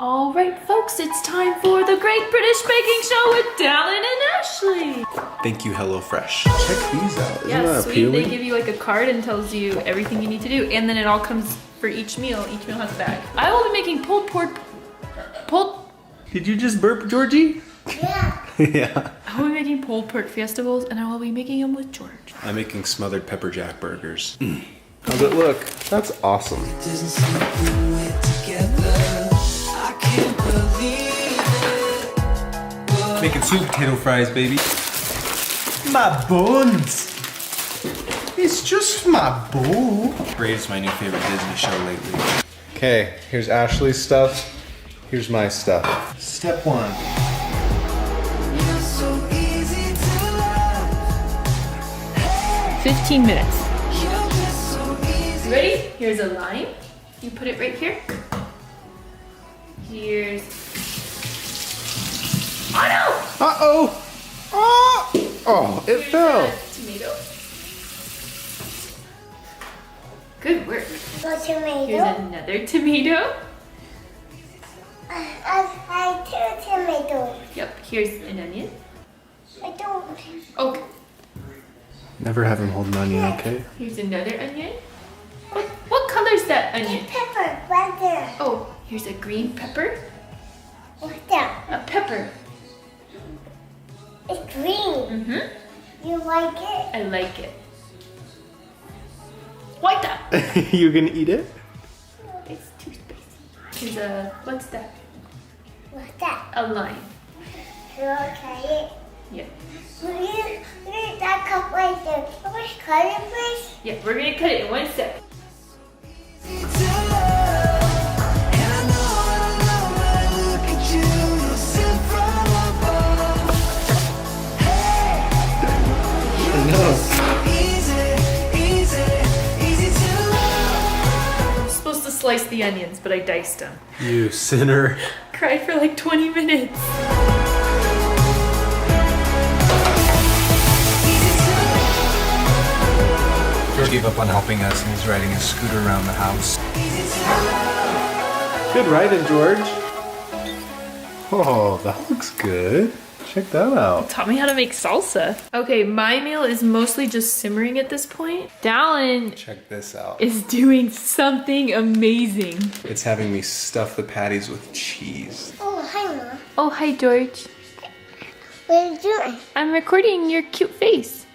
All right, folks, it's time for the Great British Baking Show with Dallin and Ashley. Thank you, HelloFresh. Check these out. Isn't Yeah, that sweet. appealing? They give you like a card and tells you everything you need to do, and then it all comes for each meal. Each meal has a bag. I will be making pulled pork. Did you just burp, Georgie? Yeah. Yeah. I will be making pulled pork Fiesta bowls, and I will be making them with George. I'm making smothered pepper jack burgers. How's it look? That's awesome. Making sweet potato fries, baby. My bones. It's just my bowl. Braid is my new favorite Disney show lately. Okay, here's Ashley's stuff. Here's my stuff. Step one. 15 minutes. You ready? Here's a line. You put it right here. Here's... Oh no! Uh-oh! Oh! Oh, it Here's fell. a tomato. Good work. The tomato. Here's another tomato. I two tomatoes. Yep, here's an onion. I don't. Okay, Never have him hold an onion, okay? here's another onion. What color's that onion? Pepper, right there. Oh, here's a green pepper. What's that? A pepper. It's green. Mm-hmm. You like it? I like it. Like that. You gonna eat it? It's too spicy. Here's a, what's that? What's that? A lime. You okay? Yeah. Will you read that cup right there? How much color, please? Yeah, we're gonna cut it in 1 sec. I'm supposed to slice the onions, but I diced them. You sinner. Cried for like 20 minutes. George gave up on helping us and he's riding a scooter around the house. Good riding, George. Oh, that looks good. Check that out. Taught me how to make salsa. Okay, my meal is mostly just simmering at this point. Dallin Check this out. is doing something amazing. It's having me stuff the patties with cheese. Oh, hi, Mom. Oh, hi, George. What are you doing? I'm recording your cute face.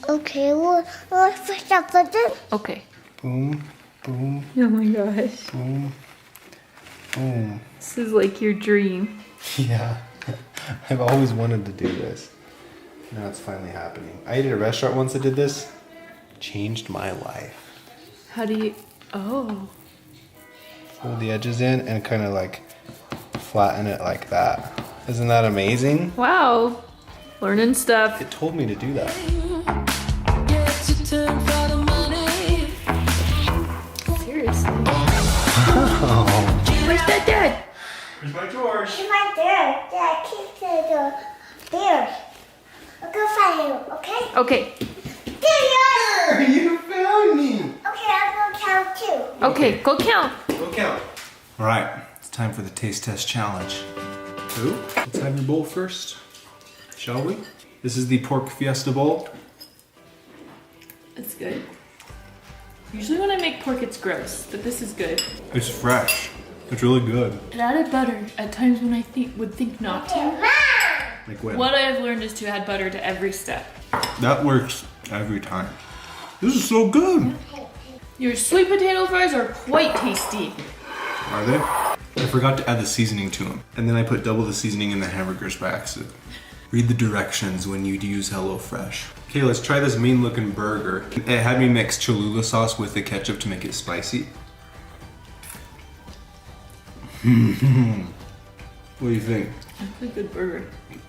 Okay, we'll push up with it. Okay. Boom, boom, Oh my gosh. boom, boom. This is like your dream. Yeah. I've always wanted to do this. Now it's finally happening. I ate at a restaurant once that did this. Changed my life. How do you... Oh. Fold the edges in and kind of like flatten it like that. Isn't that amazing? Wow. Learning stuff. It told me to do that. Seriously. Oh. Where's that dad? Here's my George. It's right there. Dad, keep the bears. I'll go find you, okay? Okay. There you are. You found me. Okay, I'll go count too. Okay, go count. Go count. All right, it's time for the taste test challenge. Ooh, let's have your bowl first, shall we? This is the pork Fiesta bowl. It's good. Usually when I make pork, it's gross, but this is good. It's fresh. It's really good. It added butter at times when I would think not to. Like when? What I have learned is to add butter to every step. That works every time. This is so good. Your sweet potato fries are quite tasty. Are they? I forgot to add the seasoning to them. And then I put double the seasoning in the hamburgers by accident. Read the directions when you use HelloFresh. Okay, let's try this mean looking burger. It had me mix Cholula sauce with the ketchup to make it spicy. What do you think? That's a good burger.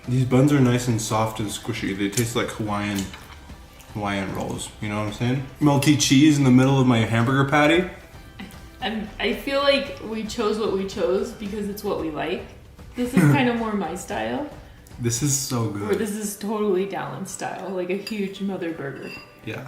These buns are nice and soft and squishy. They taste like Hawaiian rolls. You know what I'm saying? Melty cheese in the middle of my hamburger patty. I feel like we chose what we chose because it's what we like. This is kind of more my style. This is so Or good. this is totally Dallin style, like a huge mother burger. Yeah.